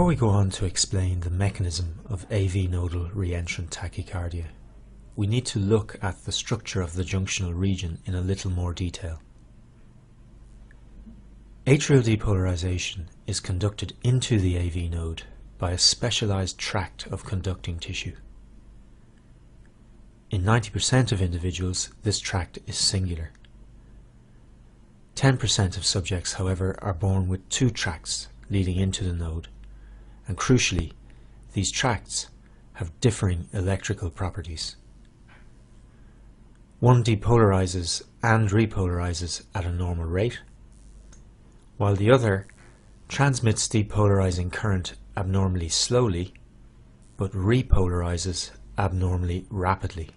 we go on to explain the mechanism of AV nodal reentrant tachycardia, we need to look at the structure of the junctional region in a little more detail. Atrial depolarization is conducted into the AV node by a specialized tract of conducting tissue. In 90% of individuals, this tract is singular. 10% of subjects, however, are born with two tracts leading into the node, and crucially, these tracts have differing electrical properties. One depolarizes and repolarizes at a normal rate, while the other transmits depolarizing current abnormally slowly, but repolarizes abnormally rapidly.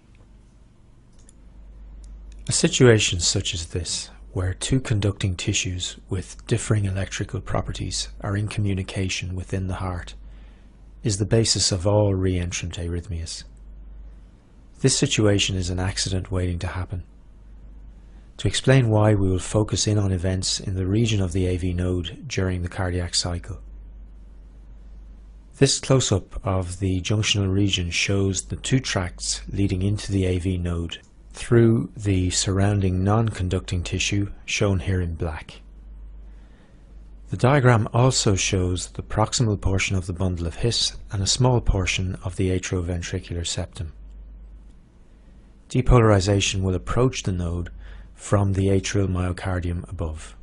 A situation such as this, where two conducting tissues with differing electrical properties are in communication within the heart, is the basis of all reentrant arrhythmias. This situation is an accident waiting to happen. To explain why, we will focus in on events in the region of the AV node during the cardiac cycle. This close-up of the junctional region shows the two tracts leading into the AV node through the surrounding non-conducting tissue, shown here in black. The diagram also shows the proximal portion of the bundle of His and a small portion of the atrioventricular septum. Depolarization will approach the node from the atrial myocardium above.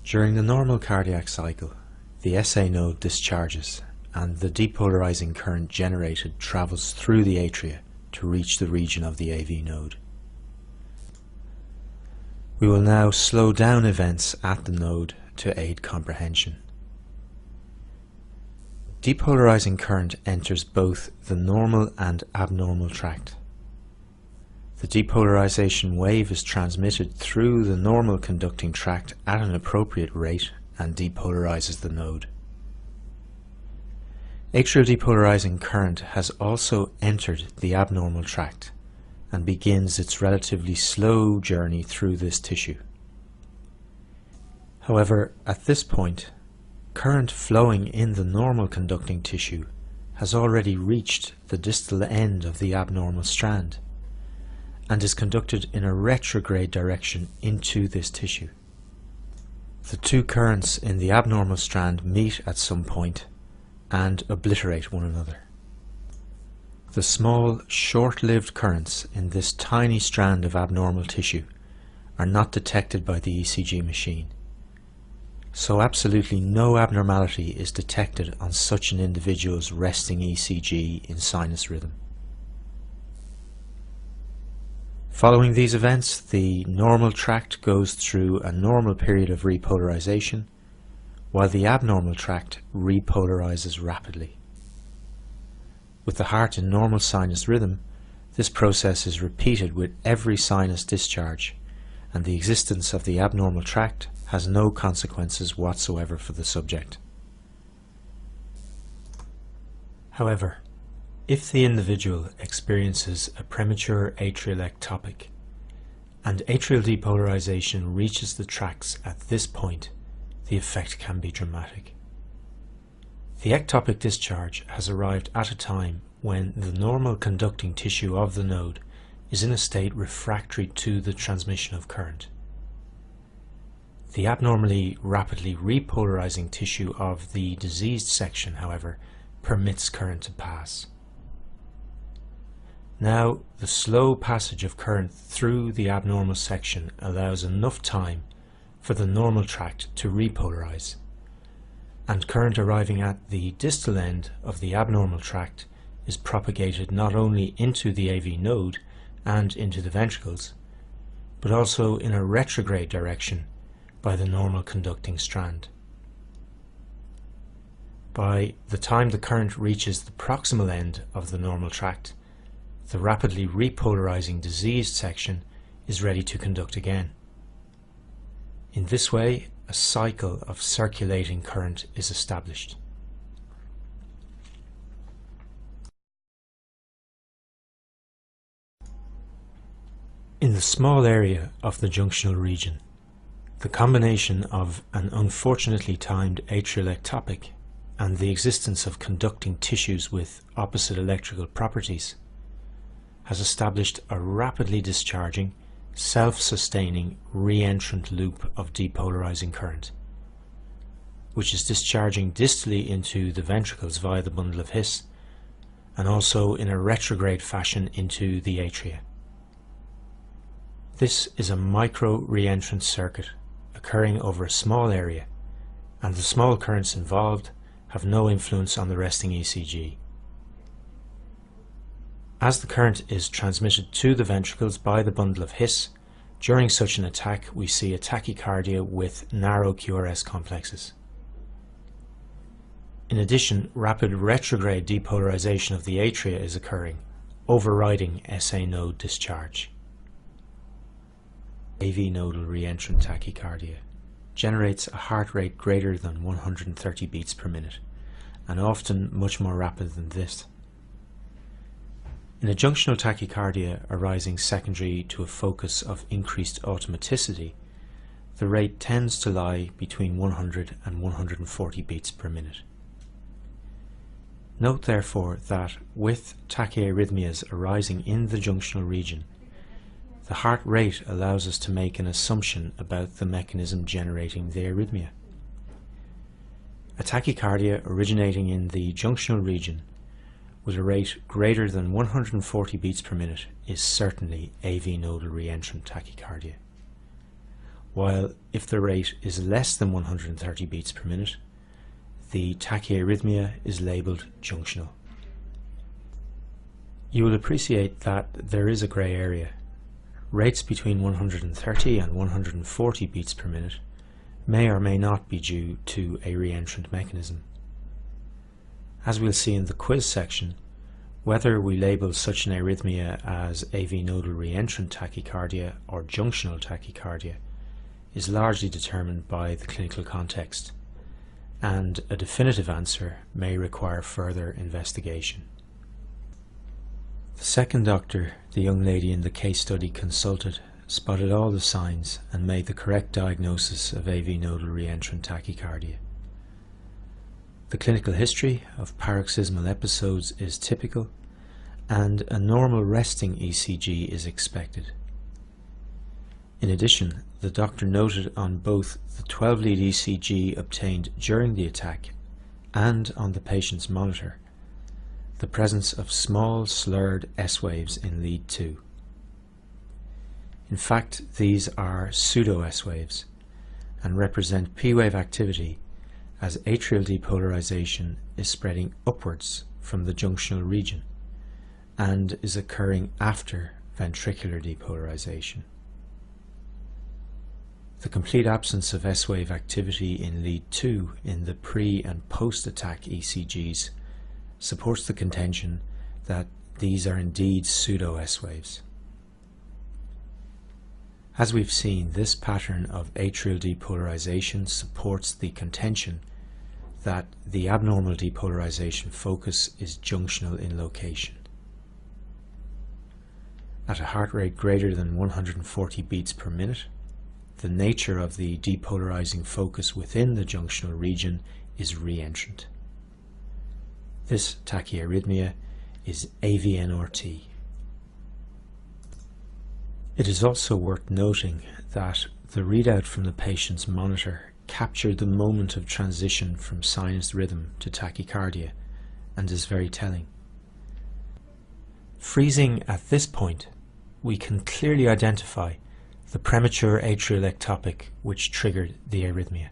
During the normal cardiac cycle, the SA node discharges and the depolarizing current generated travels through the atria to reach the region of the AV node. We will now slow down events at the node to aid comprehension. Depolarizing current enters both the normal and abnormal tract. The depolarization wave is transmitted through the normal conducting tract at an appropriate rate and depolarizes the node. Atrial depolarizing current has also entered the abnormal tract and begins its relatively slow journey through this tissue. However, at this point, current flowing in the normal conducting tissue has already reached the distal end of the abnormal strand and is conducted in a retrograde direction into this tissue. The two currents in the abnormal strand meet at some point and obliterate one another. The small, short-lived currents in this tiny strand of abnormal tissue are not detected by the ECG machine, so absolutely no abnormality is detected on such an individual's resting ECG in sinus rhythm. Following these events, the normal tract goes through a normal period of repolarization, while the abnormal tract repolarizes rapidly. With the heart in normal sinus rhythm, this process is repeated with every sinus discharge, and the existence of the abnormal tract has no consequences whatsoever for the subject. However, if the individual experiences a premature atrial ectopic and atrial depolarization reaches the tracts at this point, the effect can be dramatic. The ectopic discharge has arrived at a time when the normal conducting tissue of the node is in a state refractory to the transmission of current. The abnormally rapidly repolarizing tissue of the diseased section, however, permits current to pass. Now, the slow passage of current through the abnormal section allows enough time for the normal tract to repolarize, and current arriving at the distal end of the abnormal tract is propagated not only into the AV node and into the ventricles, but also in a retrograde direction by the normal conducting strand. By the time the current reaches the proximal end of the normal tract, the rapidly repolarizing diseased section is ready to conduct again. In this way, a cycle of circulating current is established. In the small area of the junctional region, the combination of an unfortunately timed atrial ectopic and the existence of conducting tissues with opposite electrical properties has established a rapidly discharging, self-sustaining reentrant loop of depolarizing current, which is discharging distally into the ventricles via the bundle of His, and also in a retrograde fashion into the atria. This is a micro reentrant circuit occurring over a small area, and the small currents involved have no influence on the resting ECG. As the current is transmitted to the ventricles by the bundle of His, during such an attack we see a tachycardia with narrow QRS complexes. In addition, rapid retrograde depolarization of the atria is occurring, overriding SA node discharge. AV nodal reentrant tachycardia generates a heart rate greater than 130 beats per minute, and often much more rapid than this. In a junctional tachycardia arising secondary to a focus of increased automaticity, the rate tends to lie between 100 and 140 beats per minute. Note therefore that with tachyarrhythmias arising in the junctional region, the heart rate allows us to make an assumption about the mechanism generating the arrhythmia. A tachycardia originating in the junctional region with a rate greater than 140 beats per minute is certainly AV nodal reentrant tachycardia, while if the rate is less than 130 beats per minute, the tachyarrhythmia is labelled junctional. You will appreciate that there is a grey area. Rates between 130 and 140 beats per minute may or may not be due to a reentrant mechanism. As we'll see in the quiz section, whether we label such an arrhythmia as AV nodal reentrant tachycardia or junctional tachycardia is largely determined by the clinical context, and a definitive answer may require further investigation. The second doctor the young lady in the case study consulted spotted all the signs and made the correct diagnosis of AV nodal reentrant tachycardia. The clinical history of paroxysmal episodes is typical, and a normal resting ECG is expected. In addition, the doctor noted on both the 12-lead ECG obtained during the attack and on the patient's monitor the presence of small slurred S-waves in lead 2. In fact, these are pseudo S-waves and represent P-wave activity as atrial depolarization is spreading upwards from the junctional region and is occurring after ventricular depolarization. The complete absence of S-wave activity in lead 2 in the pre- and post-attack ECGs supports the contention that these are indeed pseudo S-waves. As we've seen, this pattern of atrial depolarization supports the contention that the abnormal depolarization focus is junctional in location. At a heart rate greater than 140 beats per minute, the nature of the depolarizing focus within the junctional region is reentrant. This tachyarrhythmia is Avnrt. It is also worth noting that the readout from the patient's monitor captured the moment of transition from sinus rhythm to tachycardia and is very telling. Freezing at this point, we can clearly identify the premature atrial ectopic which triggered the arrhythmia.